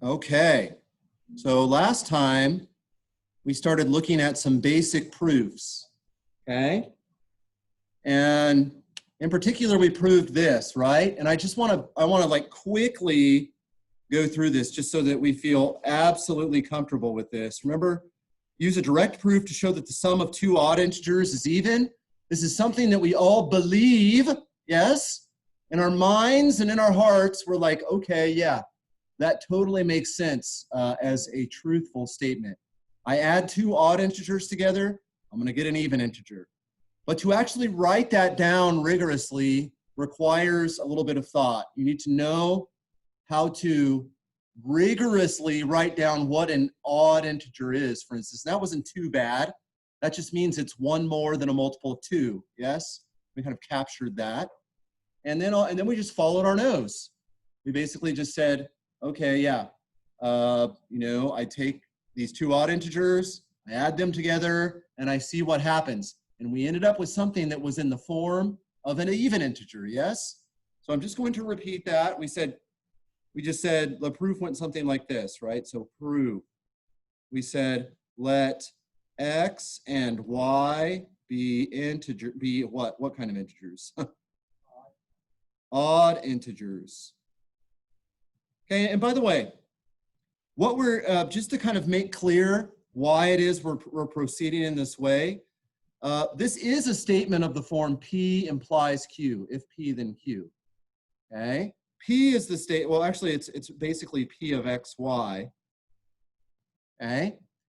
Okay, so last time we started looking at some basic proofs, okay? And in particular, we proved this, right? And I want to like quickly go through this just so that we feel absolutely comfortable with this. Remember, use a direct proof to show that the sum of two odd integers is even. This is something that we all believe, yes? In our minds and in our hearts, we're like, okay, yeah, that totally makes sense as a truthful statement. I add two odd integers together, I'm going to get an even integer. But to actually write that down rigorously requires a little bit of thought. You need to know how to rigorously write down what an odd integer is, for instance. That wasn't too bad. That just means it's one more than a multiple of two, yes? We kind of captured that. And then we just followed our nose. We basically just said, okay, yeah, I take these two odd integers, I add them together, and I see what happens. And we ended up with something that was in the form of an even integer, yes? So I'm just going to repeat that. We just said the proof went something like this, right? So proof. We said let x and y be what? What kind of integers? Odd integers. Okay, and by the way, what we're, just to kind of make clear why it is we're proceeding in this way, this is a statement of the form P implies Q, if P then Q, okay? P is the state, well actually it's basically P of XY, okay?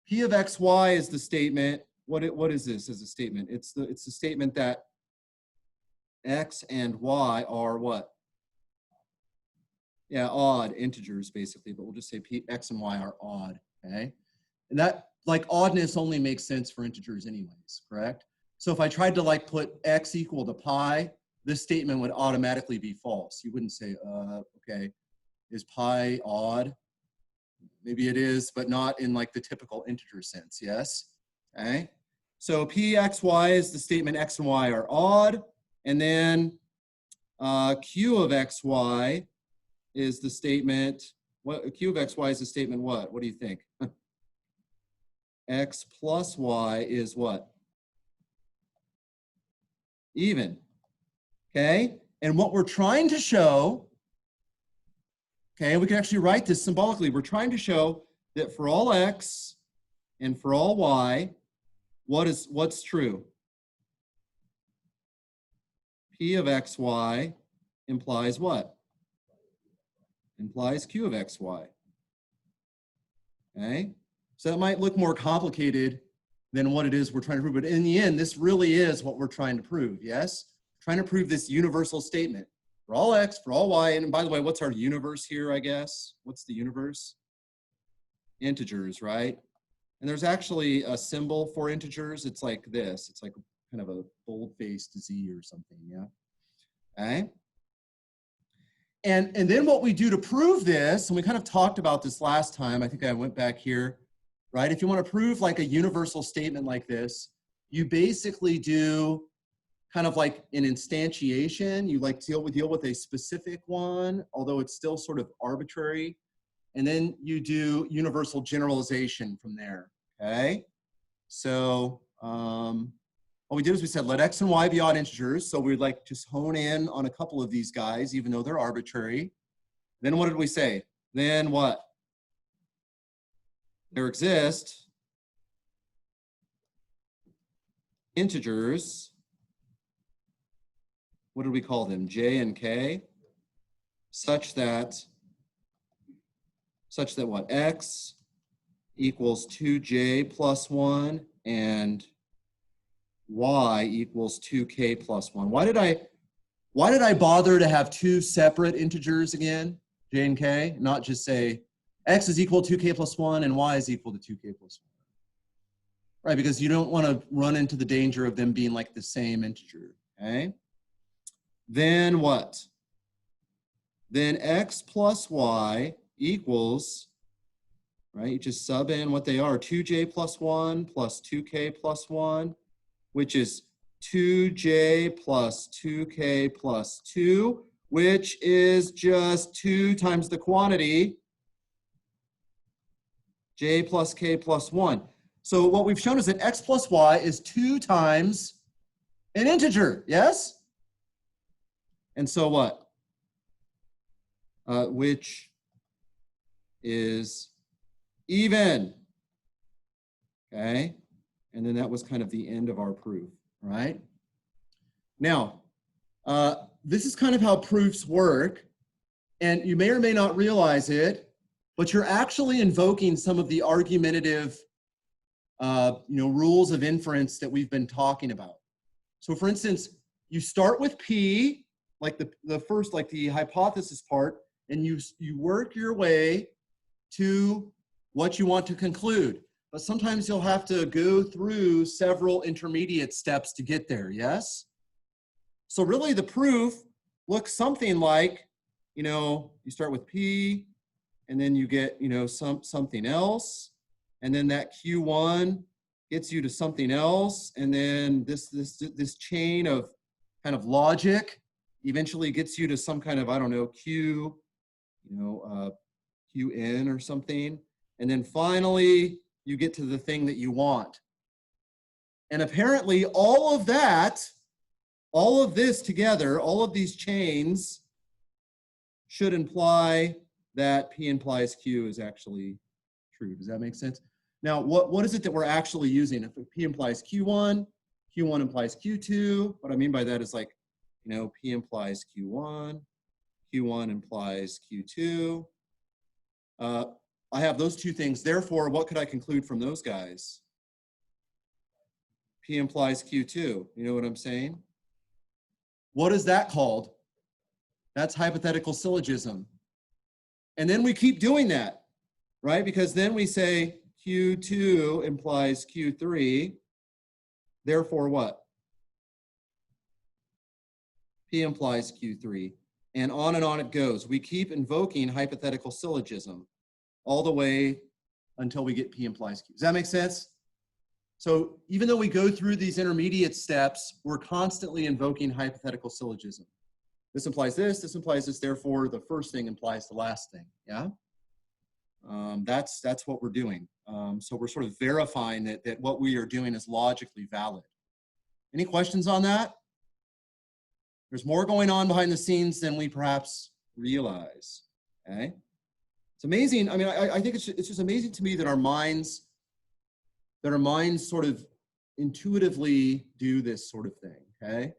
P of XY is the statement, what is this as a statement? It's the statement that X and Y are what? Yeah, odd integers basically, but we'll just say X and Y are odd, okay? And that, like, oddness only makes sense for integers anyways, correct? So if I tried to like put X equal to pi, this statement would automatically be false. You wouldn't say, okay, is pi odd? Maybe it is, but not in like the typical integer sense, yes? Okay, so Pxy is the statement X and Y are odd, and then Q of XY is the statement, Q of XY is the statement what? What do you think? X plus Y is what? Even, okay? And what we're trying to show, okay, we can actually write this symbolically. We're trying to show that for all X and for all Y, what's true? P of XY implies what? Implies Q of XY, okay? So that might look more complicated than what it is we're trying to prove, but in the end, this really is what we're trying to prove, yes? Trying to prove this universal statement. For all X, for all Y, and by the way, what's our universe here, I guess? What's the universe? Integers, right? And there's actually a symbol for integers. It's like this. It's like kind of a bold-faced Z or something, yeah? Okay? And then what we do to prove this, and we kind of talked about this last time, I think I went back here, right? If you want to prove like a universal statement like this, you basically do kind of like an instantiation. You like deal with a specific one, although it's still sort of arbitrary. And then you do universal generalization from there, okay? So what we did is we said, let X and Y be odd integers. So we'd like just hone in on a couple of these guys, even though they're arbitrary. Then what did we say? Then what? There exist integers, what did we call them? J and K, such that what? X equals 2J plus 1 and Y equals 2K plus 1. Why did I bother to have two separate integers again, J and K, not just say X is equal to 2K plus 1 and Y is equal to 2K plus 1? Right, because you don't want to run into the danger of them being like the same integer, okay? Then what? Then X plus Y equals, right, you just sub in what they are, 2J plus 1 plus 2K plus 1, which is 2J plus 2K plus 2, which is just 2 times the quantity, j plus k plus 1. So what we've shown is that x plus y is 2 times an integer, yes? And so what? Which is even, okay? And then that was kind of the end of our proof, right? Now, this is kind of how proofs work, and you may or may not realize it, but you're actually invoking some of the argumentative rules of inference that we've been talking about. So for instance, you start with P, like the first, like the hypothesis part, and you work your way to what you want to conclude. But sometimes you'll have to go through several intermediate steps to get there, yes? So really the proof looks something like, you start with P, and then you get, something else, and then that Q1 gets you to something else, and then this chain of kind of logic eventually gets you to some kind of, I don't know, Q, Qn or something, and then finally you get to the thing that you want. And apparently all of this together, all of these chains should imply that P implies Q is actually true. Does that make sense? Now, what is it that we're actually using? If P implies Q1, Q1 implies Q2. What I mean by that is like, P implies Q1, Q1 implies Q2. I have those two things. Therefore, what could I conclude from those guys? P implies Q2. You know what I'm saying? What is that called? That's hypothetical syllogism. And then we keep doing that, right? Because then we say Q2 implies Q3. Therefore, what? P implies Q3. And on it goes. We keep invoking hypothetical syllogism all the way until we get P implies Q. Does that make sense? So even though we go through these intermediate steps, we're constantly invoking hypothetical syllogism. This implies this implies this, therefore the first thing implies the last thing, yeah? That's what we're doing. So we're sort of verifying that what we are doing is logically valid. Any questions on that? There's more going on behind the scenes than we perhaps realize, okay? It's amazing. I mean, I think it's just amazing to me that our minds sort of intuitively do this sort of thing, okay?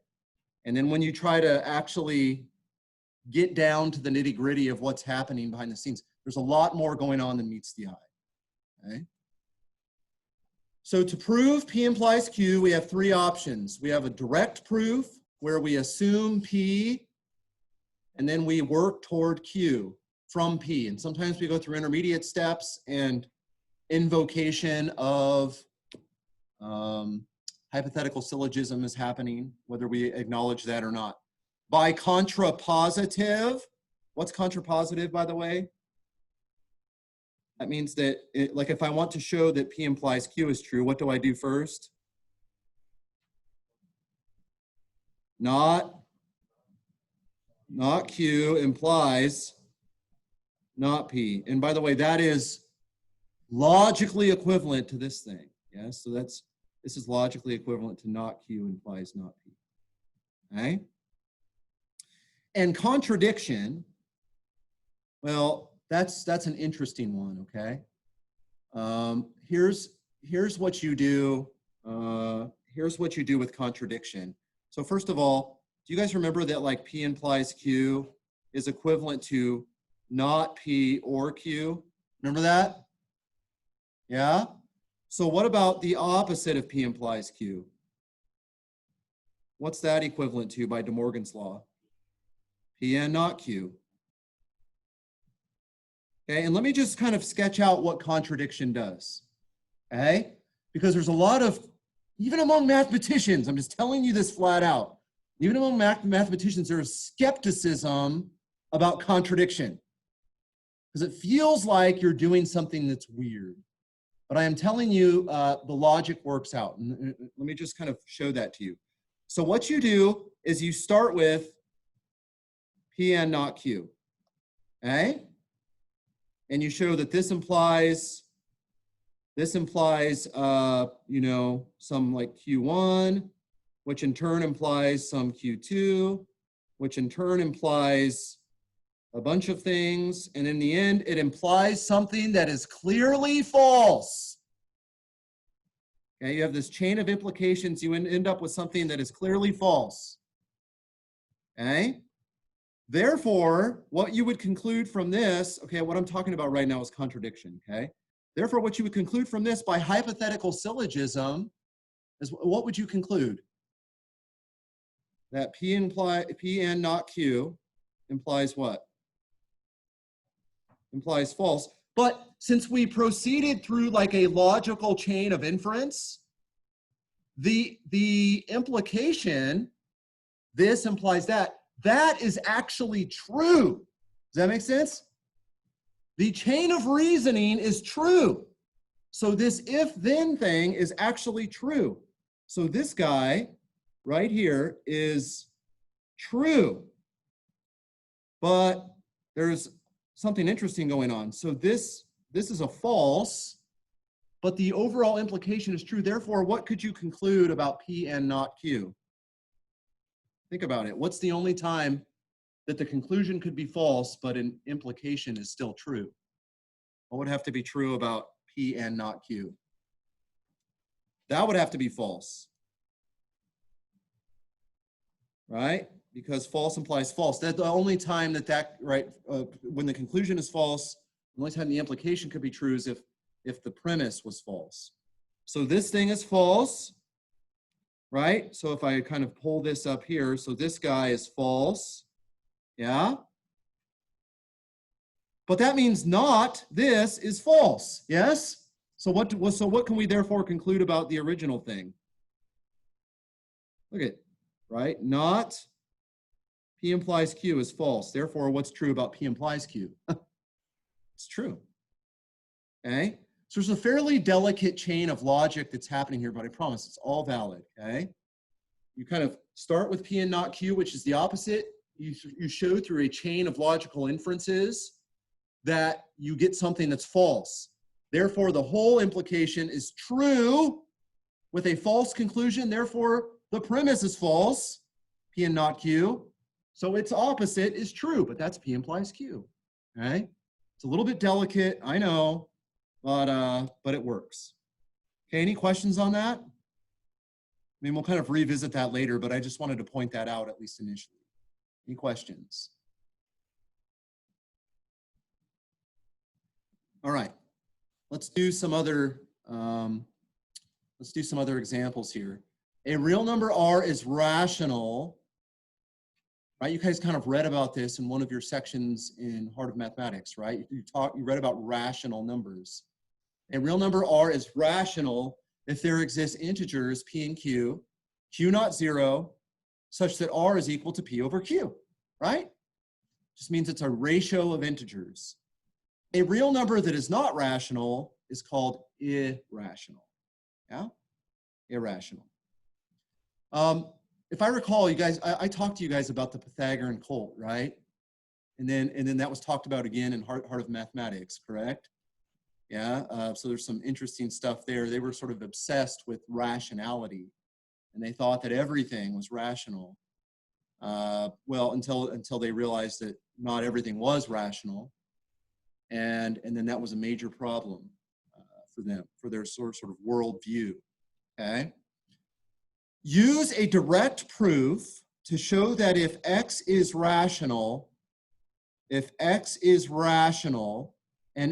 And then when you try to actually get down to the nitty gritty of what's happening behind the scenes, there's a lot more going on than meets the eye, okay? So to prove P implies Q, we have three options. We have a direct proof where we assume P and then we work toward Q from P. And sometimes we go through intermediate steps and invocation of hypothetical syllogism is happening, whether we acknowledge that or not. By contrapositive, what's contrapositive, by the way? That means that, like if I want to show that P implies Q is true, what do I do first? Not Q implies not P. And by the way, that is logically equivalent to this thing. Yeah, so this is logically equivalent to not Q implies not P. Okay? And contradiction, well, that's an interesting one, okay? Here's what you do. Here's what you do with contradiction. So first of all, do you guys remember that like P implies Q is equivalent to not P or Q? Remember that? Yeah? So what about the opposite of P implies Q? What's that equivalent to by De Morgan's law? P and not Q. Okay, and let me just kind of sketch out what contradiction does. Okay? Because there's a lot of, even among mathematicians, I'm just telling you this flat out, even among mathematicians, there is skepticism about contradiction. Because it feels like you're doing something that's weird. But I am telling you, the logic works out. And let me just kind of show that to you. So what you do is you start with P and not Q. Okay? And you show that this implies This implies, you know, some like Q1, which in turn implies some Q2, which in turn implies a bunch of things. And in the end, it implies something that is clearly false. Okay, you have this chain of implications. You end up with something that is clearly false. Okay? Therefore, what you would conclude from this, okay, what I'm talking about right now is contradiction, okay? Therefore, what you would conclude from this by hypothetical syllogism is, what would you conclude? That Pn not Q implies what? Implies false. But since we proceeded through like a logical chain of inference, the implication, this implies that, that is actually true. Does that make sense? The chain of reasoning is true. So this if-then thing is actually true. So this guy right here is true. But there's something interesting going on. So this is a false, but the overall implication is true. Therefore, what could you conclude about Pn not Q? Think about it. What's the only time that the conclusion could be false, but an implication is still true? What would have to be true about Pn not Q? That would have to be false. Right? Because false implies false. That's the only time right, when the conclusion is false, the only time the implication could be true is if the premise was false. So this thing is false, right? So if I kind of pull this up here, so this guy is false, yeah? But that means not this is false, yes? So what can we therefore conclude about the original thing? Look at, right? Not P implies Q is false. Therefore, what's true about P implies Q? It's true. Okay? So there's a fairly delicate chain of logic that's happening here, but I promise it's all valid. Okay? You kind of start with P and not Q, which is the opposite. You show through a chain of logical inferences that you get something that's false. Therefore, the whole implication is true with a false conclusion. Therefore, the premise is false, P and not Q. So its opposite is true, but that's P implies Q. Okay? It's a little bit delicate, I know, but it works. Okay, any questions on that? I mean, we'll kind of revisit that later, but I just wanted to point that out, at least initially. Any questions? All right, let's do some other examples here. A real number R is rational. Right, you guys kind of read about this in one of your sections in Heart of Mathematics, right? You read about rational numbers. A real number R is rational if there exist integers P and Q, Q not 0, such that R is equal to P over Q, right? Just means it's a ratio of integers. A real number that is not rational is called irrational, yeah? Irrational. If I recall, you guys, I talked to you guys about the Pythagorean cult, right? And then that was talked about again in Heart of Mathematics, correct? Yeah, so there's some interesting stuff there. They were sort of obsessed with rationality, and they thought that everything was rational. Well, until they realized that not everything was rational, and then that was a major problem for them, for their sort of worldview. Okay. Use a direct proof to show that if X is rational, and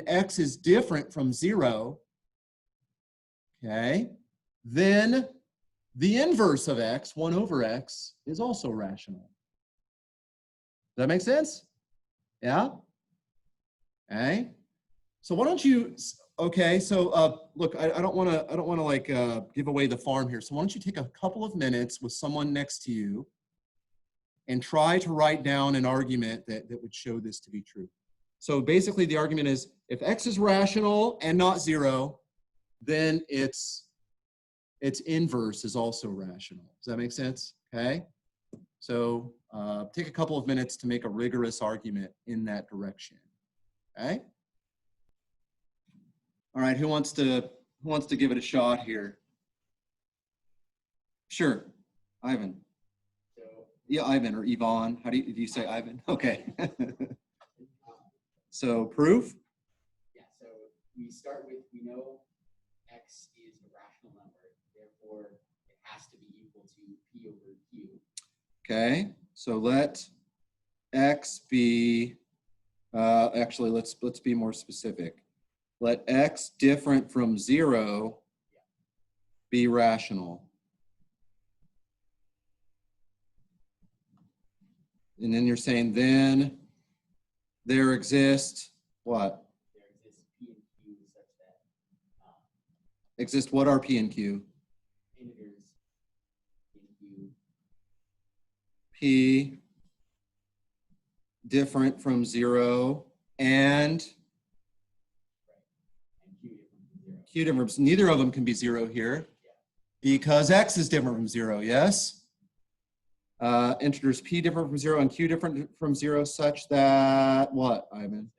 X is different from 0, okay, then the inverse of X, 1 over X, is also rational. Does that make sense? Yeah? Okay. So why don't you, okay, so look, I don't want to like give away the farm here. So why don't you take a couple of minutes with someone next to you and try to write down an argument that would show this to be true. So basically the argument is if X is rational and not 0, then its inverse is also rational. Does that make sense? Okay. So take a couple of minutes to make a rigorous argument in that direction. Okay. All right, who wants to Who wants to give it a shot here? Sure, Ivan. So, yeah, Ivan or Yvonne. How do you say Ivan? Okay. So proof? yeah, so we start with, we know x is a rational number, therefore it has to be equal to p over q. Okay, so let x be, actually let's be more specific. Let x different from 0 be rational. And then you're saying then there exist what? There exists p and q such that Exist what are p and q? integers p and q P different from 0 and q different from 0. q different. Neither of them can be 0 here because x is different from 0, yes? Integers p different from 0 and q different from 0 such that what, Ivan?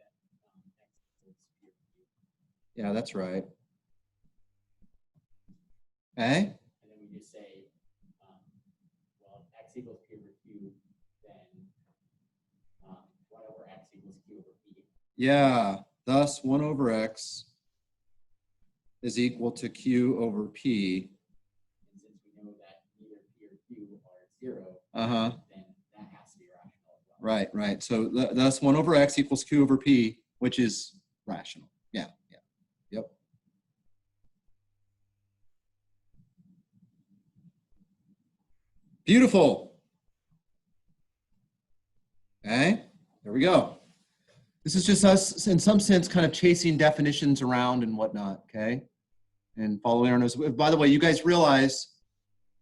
Yeah, that's right. Okay? And then we just say, well, if x equals p over q, then 1 over x equals q over p. Yeah, thus 1 over x is equal to q over p. And since we know that neither p or q are 0, then that has to be rational as well. Right, right. So thus 1 over x equals q over p, which is rational. Yeah, yeah, yep. Beautiful. Okay, there we go. This is just us, in some sense, kind of chasing definitions around and whatnot, okay? And following our nose. By the way, you guys realize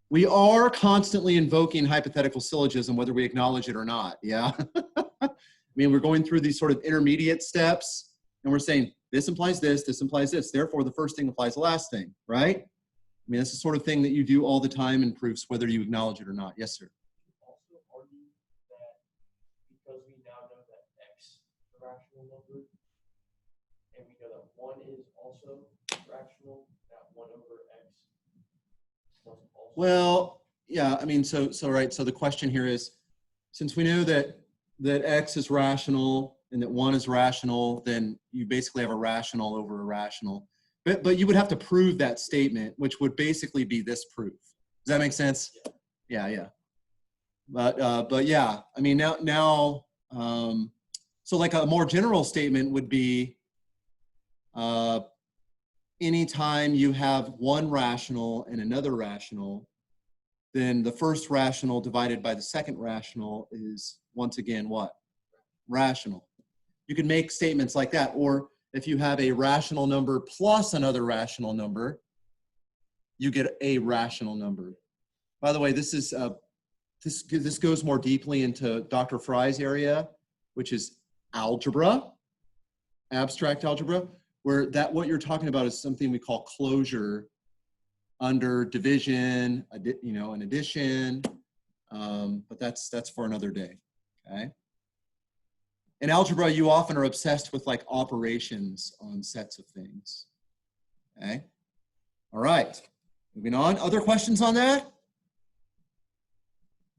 we are constantly invoking hypothetical syllogism, whether we acknowledge it or not, yeah? I mean, we're going through these sort of intermediate steps, and we're saying, this implies this implies this. Therefore, the first thing applies the last thing, right? I mean, that's the sort of thing that you do all the time in proofs, whether you acknowledge it or not. Yes, sir. Also argue that because we now know that x is a rational number, and we know that 1 is also rational, that 1 over x must also. Well, yeah, I mean, so right. So the question here is, since we know that x is rational and that 1 is rational, then you basically have a rational over a rational. But you would have to prove that statement, which would basically be this proof. Does that make sense? Yeah, yeah. But yeah, I mean now so like a more general statement would be anytime you have one rational and another rational, then the first rational divided by the second rational is once again what? Rational. You can make statements like that, or if you have a rational number plus another rational number, you get a rational number. By the way, this is this goes more deeply into Dr. Fry's area, which is algebra, abstract algebra, where what you're talking about is something we call closure under division, and addition, but that's for another day. Okay. In algebra, you often are obsessed with like operations on sets of things. Okay. All right. Moving on. Other questions on that?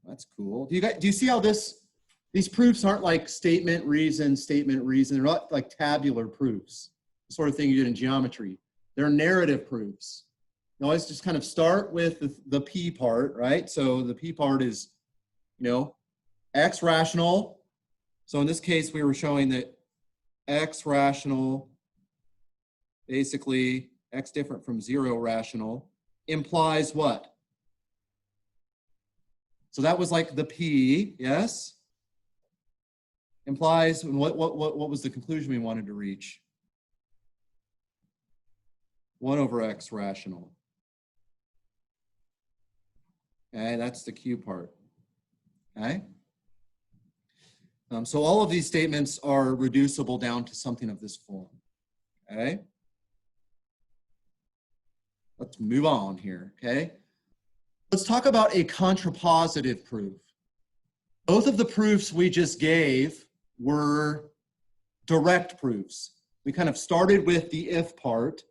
That's cool. Do you see how these proofs aren't like statement, reason, They're not like tabular proofs, the sort of thing you did in geometry. They're narrative proofs. You always just kind of start with the P part, right? So the P part is, X rational. So in this case, we were showing that X rational, basically X different from 0 rational, implies what? So that was like the P, yes? Implies, what was the conclusion we wanted to reach? 1 over X rational. Okay, that's the Q part. Okay? So all of these statements are reducible down to something of this form. Okay? Let's move on here, okay? Let's talk about a contrapositive proof. Both of the proofs we just gave were direct proofs. We kind of started with the if part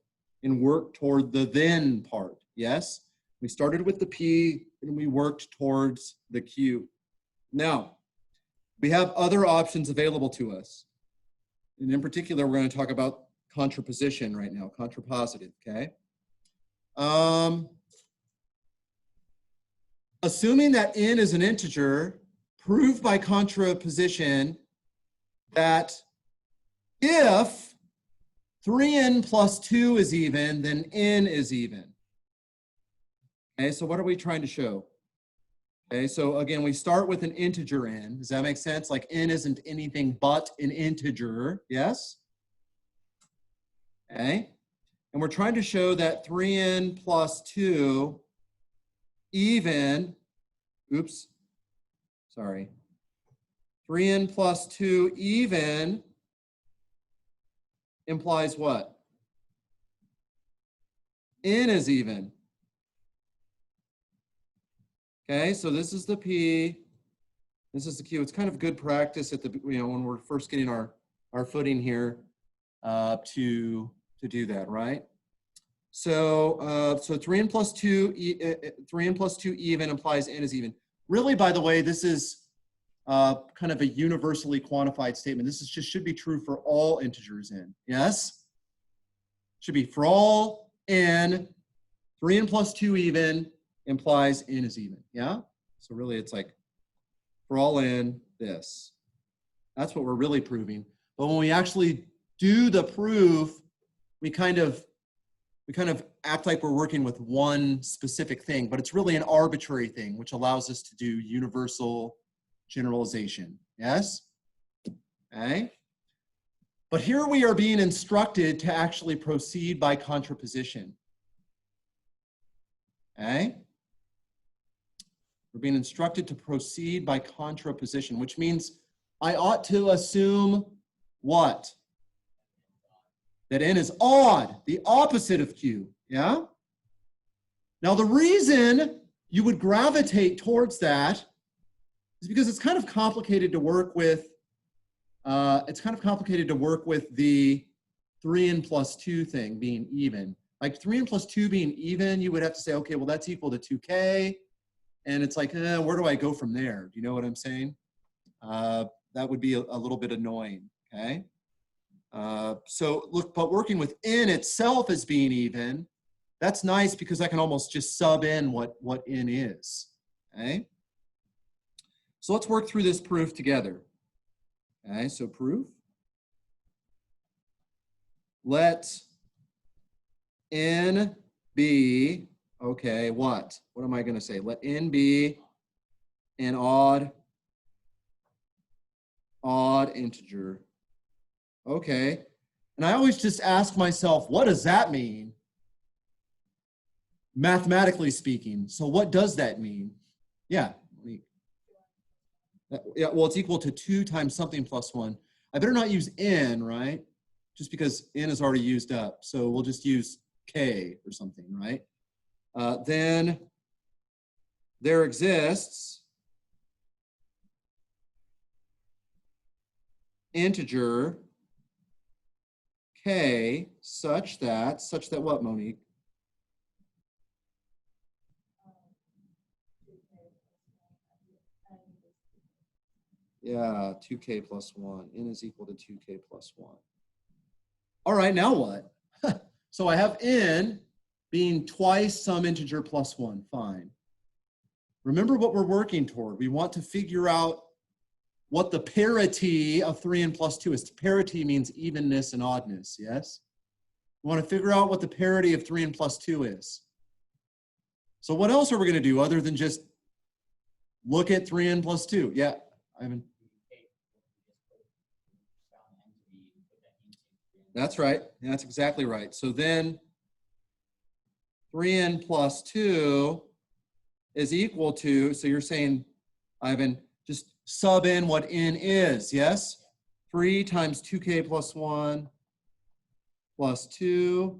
and work toward the then part. Yes? We started with the P and we worked towards the Q. Now, we have other options available to us. And in particular, we're going to talk about contraposition right now, contrapositive, okay? Assuming that n is an integer, prove by contraposition that if 3n plus 2 is even, then n is even. Okay, so what are we trying to show? Okay, so again, we start with an integer n. Does that make sense? Like n isn't anything but an integer, yes? Okay, and we're trying to show that 3n plus 2 even, 3n plus 2 even implies what? N is even. Okay, so this is the P, this is the Q. It's kind of good practice at the, when we're first getting our footing here to do that, right? So, so 3n plus 2 even implies n is even. Really, by the way, this is kind of a universally quantified statement. This is should be true for all integers n. Yes? Should be for all n, 3n plus 2 even implies n is even. Yeah? So really it's like for all n, this. That's what we're really proving. But when we actually do the proof, we kind of act like we're working with one specific thing, but it's really an arbitrary thing, which allows us to do universal generalization. Yes? Okay. But here we are being instructed to actually proceed by contraposition. Okay? We're being instructed to proceed by contraposition, which means I ought to assume what? That n is odd, the opposite of q. Yeah? Now the reason you would gravitate towards that is because it's kind of complicated to work with. The 3n plus 2 thing being even. Like 3n plus 2 being even, you would have to say, okay, well that's equal to 2k, and it's like, where do I go from there? Do you know what I'm saying? That would be a little bit annoying. Okay. So look, but working with n itself as being even, that's nice because I can almost just sub in what n is. Okay. So let's work through this proof together. Okay, so proof. Let n be, okay, what? What am I going to say? Let n be an odd integer. Okay. And I always just ask myself, what does that mean? Mathematically speaking. So what does that mean? Yeah. Yeah, well, it's equal to 2 times something plus 1. I better not use n, right? Just because n is already used up. So we'll just use k or something, right? Then there exists integer k such that what, Monique? Yeah, 2k plus 1. N is equal to 2k plus 1. All right, now what? So I have n being twice some integer plus 1. Fine. Remember what we're working toward. We want to figure out what the parity of 3n plus 2 is. Parity means evenness and oddness, yes? We want to figure out what the parity of 3n plus 2 is. So what else are we going to do other than just look at 3n plus 2? Yeah, Ivan. That's right. That's exactly right. So then 3n plus 2 is equal to, so you're saying, Ivan, just sub in what n is, yes? 3 times 2k plus 1 plus 2,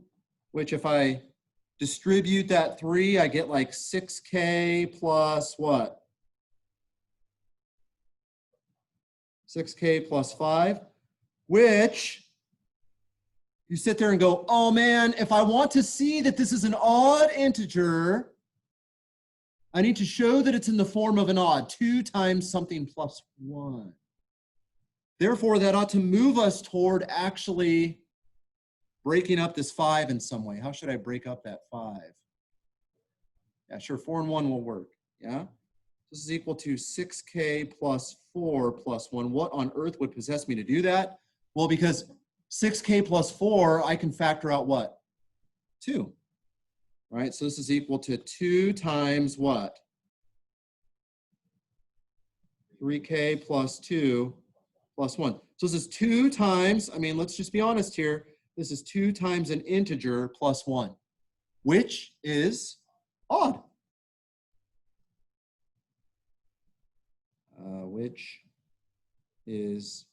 which if I distribute that 3, I get like 6k plus what? 6k plus 5, which you sit there and go, oh man, if I want to see that this is an odd integer, I need to show that it's in the form of an odd, 2 times something plus 1. Therefore, that ought to move us toward actually breaking up this 5 in some way. How should I break up that 5? Yeah, sure, 4 and 1 will work, yeah? This is equal to 6k plus 4 plus 1. What on earth would possess me to do that? Well, because 6k plus 4, I can factor out what? 2. All right, so this is equal to 2 times what? 3k plus 2 plus 1. So this is 2 times, I mean, let's just be honest here. This is 2 times an integer plus 1, which is odd. Which is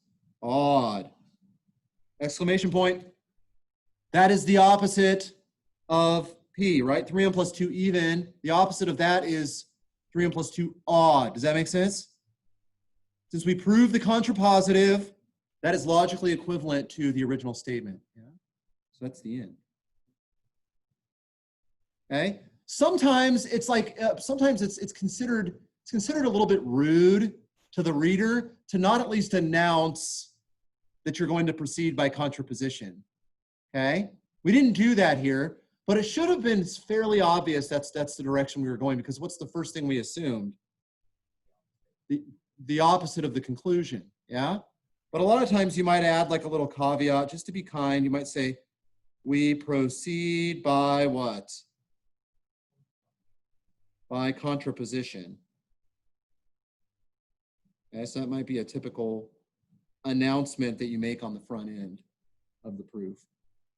odd. Exclamation point. That is the opposite of P, right? 3n plus 2 even. The opposite of that is 3n plus 2 odd. Does that make sense? Since we proved the contrapositive, that is logically equivalent to the original statement. Yeah? So that's the end. Okay? Sometimes it's like, sometimes it's considered a little bit rude to the reader to not at least announce that you're going to proceed by contraposition. Okay? We didn't do that here, but it should have been fairly obvious that's the direction we were going, because what's the first thing we assumed? The opposite of the conclusion, yeah? But a lot of times you might add like a little caveat, just to be kind. You might say, we proceed by what? By contraposition. Okay, so that might be a typical announcement that you make on the front end of the proof.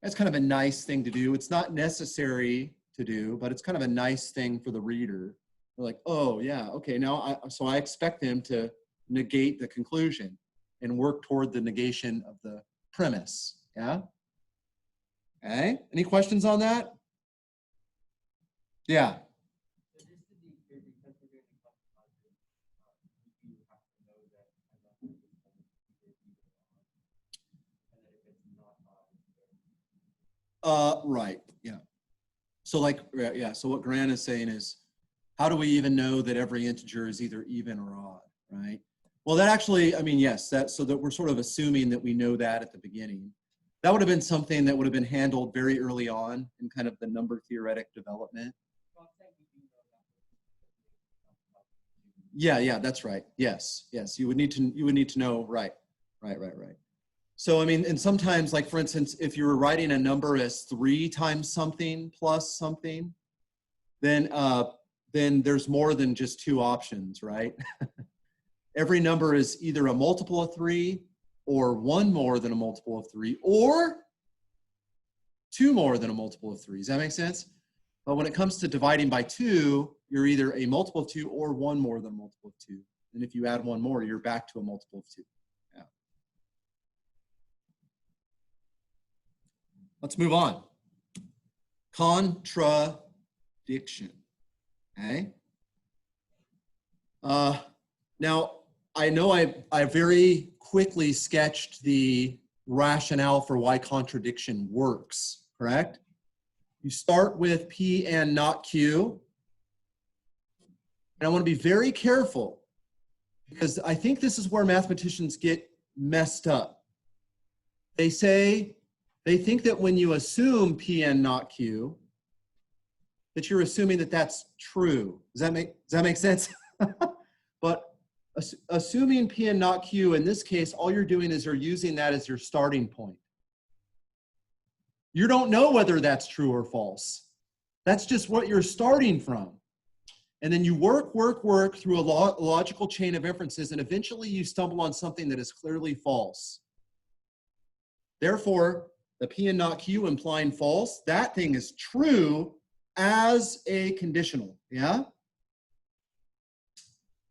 That's kind of a nice thing to do. It's not necessary to do, but it's kind of a nice thing for the reader. They're like, oh yeah, okay, now so I expect them to negate the conclusion and work toward the negation of the premise, yeah? Okay, any questions on that? Yeah. Right, yeah. So like, yeah, so what Grant is saying is, how do we even know that every integer is either even or odd, right? Well, that actually, I mean, yes, so that we're sort of assuming that we know that at the beginning. That would have been something that would have been handled very early on in kind of the number theoretic development. Yeah, that's right. Yes, you would need to know, right. So, I mean, and sometimes, like for instance, if you were writing a number as 3 times something plus something, then there's more than just 2 options, right? Every number is either a multiple of 3 or 1 more than a multiple of 3 or 2 more than a multiple of 3. Does that make sense? But when it comes to dividing by 2, you're either a multiple of 2 or 1 more than a multiple of 2. And if you add 1 more, you're back to a multiple of 2. Yeah. Let's move on. Contradiction. Okay. Now, I know I very quickly sketched the rationale for why contradiction works, correct? You start with P and not Q. And I want to be very careful, because I think this is where mathematicians get messed up. They think that when you assume P and not Q, that you're assuming that that's true. Does that make sense? But assuming P and not Q, in this case, all you're doing is you're using that as your starting point. You don't know whether that's true or false. That's just what you're starting from. And then you work through a logical chain of inferences, and eventually you stumble on something that is clearly false. Therefore, the P and not Q implying false, that thing is true as a conditional, yeah?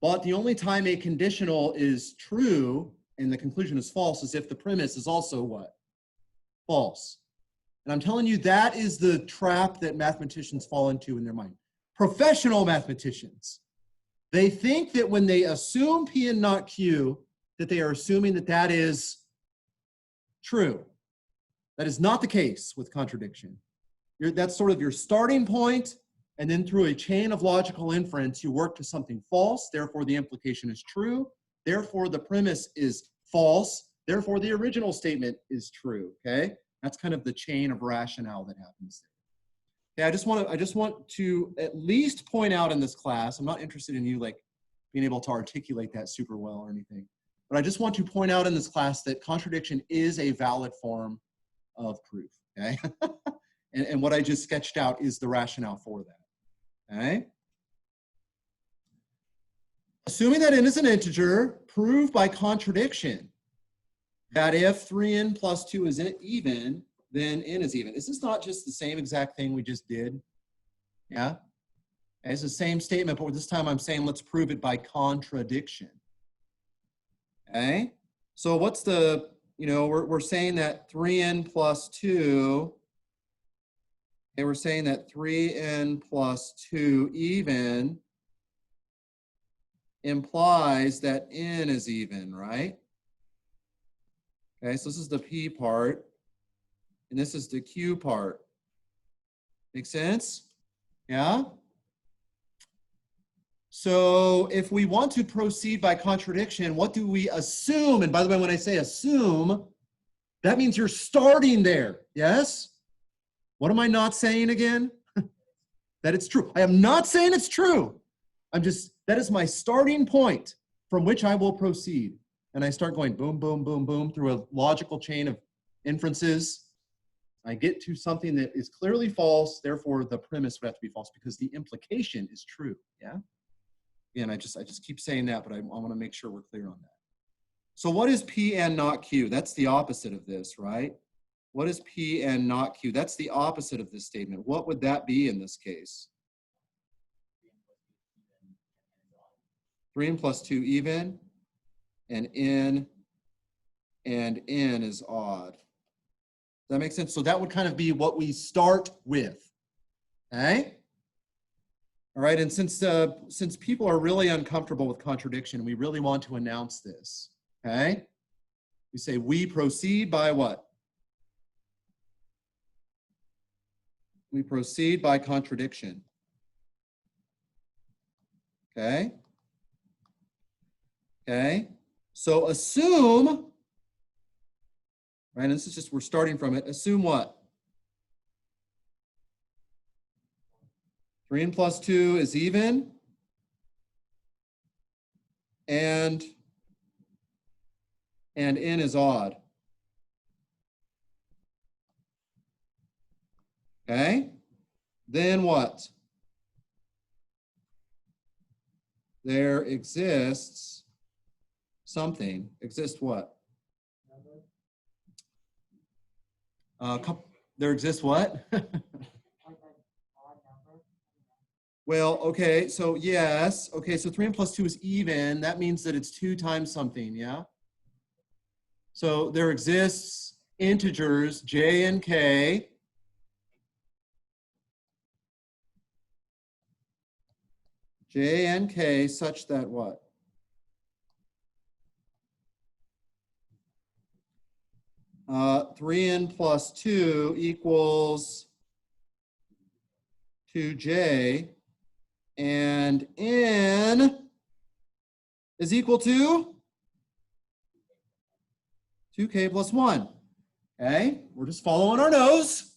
But the only time a conditional is true and the conclusion is false is if the premise is also what? False. And I'm telling you, that is the trap that mathematicians fall into in their mind. Professional mathematicians, they think that when they assume P and not Q, that they are assuming that that is true. That is not the case with contradiction. That's sort of your starting point, and then through a chain of logical inference, you work to something false, therefore the implication is true, therefore the premise is false, therefore the original statement is true, okay? That's kind of the chain of rationale that happens there. Okay, I just want to at least point out in this class, I'm not interested in you like being able to articulate that super well or anything, but I just want to point out in this class that contradiction is a valid form of proof, okay? and what I just sketched out is the rationale for that, okay? Assuming that n is an integer, prove by contradiction that if 3n plus 2 is even, then n is even. Is this not just the same exact thing we just did? Yeah? Okay, it's the same statement, but this time I'm saying let's prove it by contradiction. Okay? So what's the, we're saying that 3n plus 2, and we're saying that 3n plus 2 even implies that n is even, right? Okay, so this is the P part, and this is the Q part. Make sense? Yeah? So if we want to proceed by contradiction, what do we assume? And by the way, when I say assume, that means you're starting there, yes? What am I not saying again? That it's true. I am not saying it's true. That is my starting point from which I will proceed. And I start going boom, boom, boom, boom through a logical chain of inferences. I get to something that is clearly false, therefore the premise would have to be false because the implication is true, yeah? Again, I just keep saying that, but I want to make sure we're clear on that. So what is P and not Q? That's the opposite of this, right? What is P and not Q? That's the opposite of this statement. What would that be in this case? 3n plus 2 even, and n is odd. Does that make sense? So that would kind of be what we start with, okay? All right, and since people are really uncomfortable with contradiction, we really want to announce this, okay? We say we proceed by what? We proceed by contradiction, okay? Okay, so assume, right, and this is just, we're starting from it, assume what? 3n plus 2 is even, and n is odd. Okay, then what? There exists something. Exists what? There exists what? Well, okay, so yes. Okay, so 3n plus 2 is even. That means that it's 2 times something, yeah? So there exists integers, j and k. J and k such that what? Uh, 3n plus 2 equals 2j, and n is equal to 2k plus 1. Okay, we're just following our nose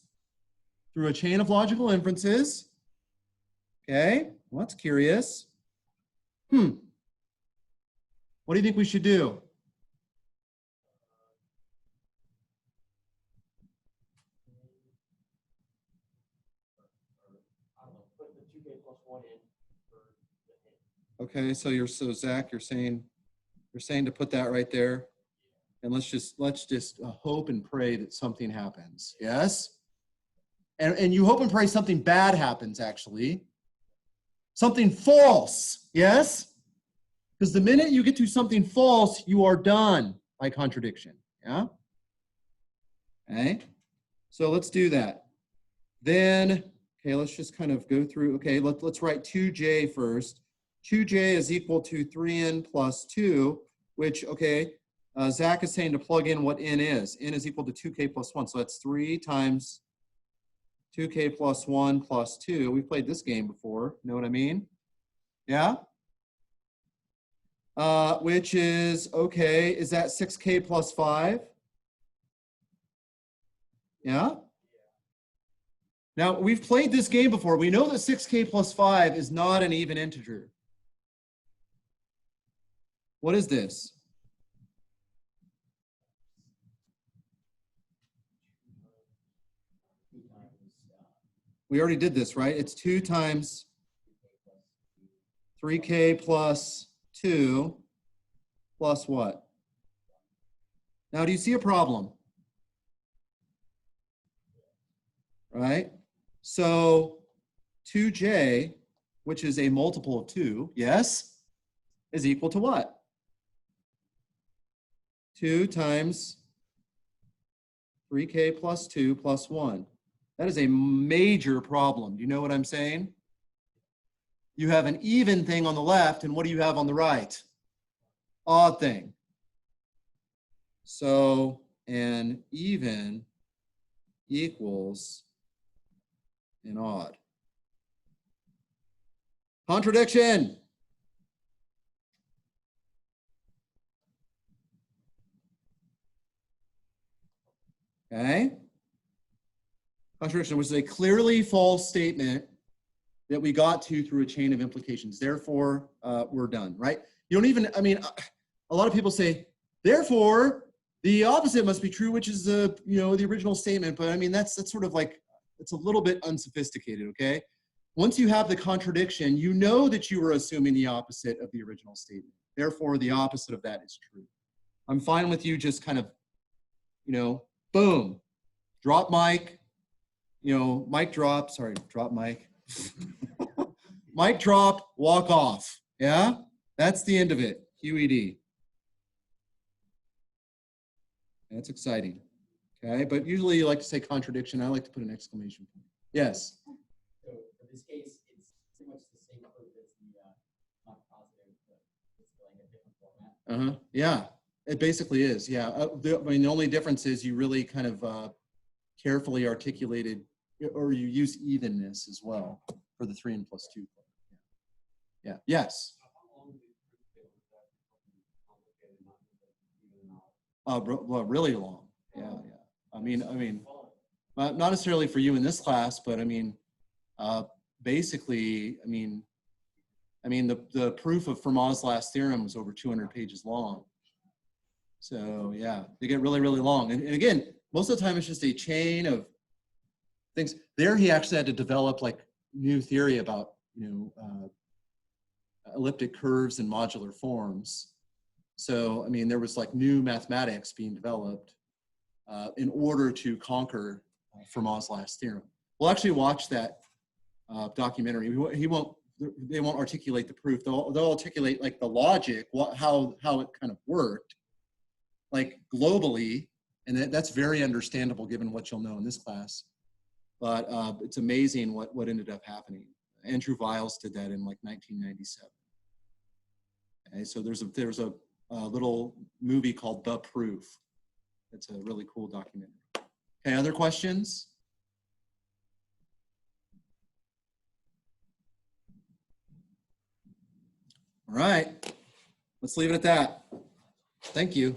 through a chain of logical inferences. Okay, well, that's curious. What do you think we should do? Okay, so Zach, you're saying to put that right there, and let's just hope and pray that something happens. Yes, and you hope and pray something bad happens. Actually, something false. Yes, because the minute you get to something false, you are done by contradiction. Yeah. Okay, so let's do that. Then, okay, let's just kind of go through. Okay, let's write 2j first. 2j is equal to 3n plus 2, which, okay, Zach is saying to plug in what n is. N is equal to 2k plus 1. So that's 3 times 2k plus 1 plus 2. We played this game before. Know what I mean? Yeah? Which is, okay, is that 6k plus 5? Yeah? Now, we've played this game before. We know that 6k plus 5 is not an even integer. What is this? We already did this, right? It's 2 times 3k plus 2 plus what? Now, do you see a problem? Right? So 2j, which is a multiple of 2, yes, is equal to what? 2 times 3k plus 2 plus 1. That is a major problem. Do you know what I'm saying? You have an even thing on the left, and what do you have on the right? Odd thing. So an even equals an odd. Contradiction. Okay. Contradiction, which is a clearly false statement that we got to through a chain of implications. Therefore, we're done, right? You don't even, I mean, a lot of people say, therefore, the opposite must be true, which is the, you know, the original statement. But I mean, that's sort of like, it's a little bit unsophisticated, okay? Once you have the contradiction, you know that you were assuming the opposite of the original statement. Therefore, the opposite of that is true. I'm fine with you just kind of, you know, boom, drop mic, you know, mic drop, sorry, drop mic. Mic drop, walk off. Yeah, that's the end of it. QED. That's exciting. Okay, but usually you like to say contradiction. I like to put an exclamation point. Yes. So for this case, it's pretty much the same proof as the contrapositive, but it's like a different format. Yeah, it basically is. Yeah. I mean, the only difference is you really kind of carefully articulated, or you use evenness as well for the 3 and plus 2. Yeah. Yes. Well, really long. Yeah. I mean, not necessarily for you in this class, but I mean, basically, I mean, the proof of Fermat's last theorem was over 200 pages long. So yeah, they get really, really long. And again, most of the time it's just a chain of things. There he actually had to develop like new theory about, you know, elliptic curves and modular forms. So, I mean, there was like new mathematics being developed in order to conquer Fermat's last theorem. We'll actually watch that documentary. They won't articulate the proof. They'll articulate like the logic, how it kind of worked, like globally, and that's very understandable given what you'll know in this class. But it's amazing what ended up happening. Andrew Wiles did that in like 1997. Okay, so there's a little movie called The Proof. It's a really cool documentary. Okay, other questions? All right, let's leave it at that. Thank you.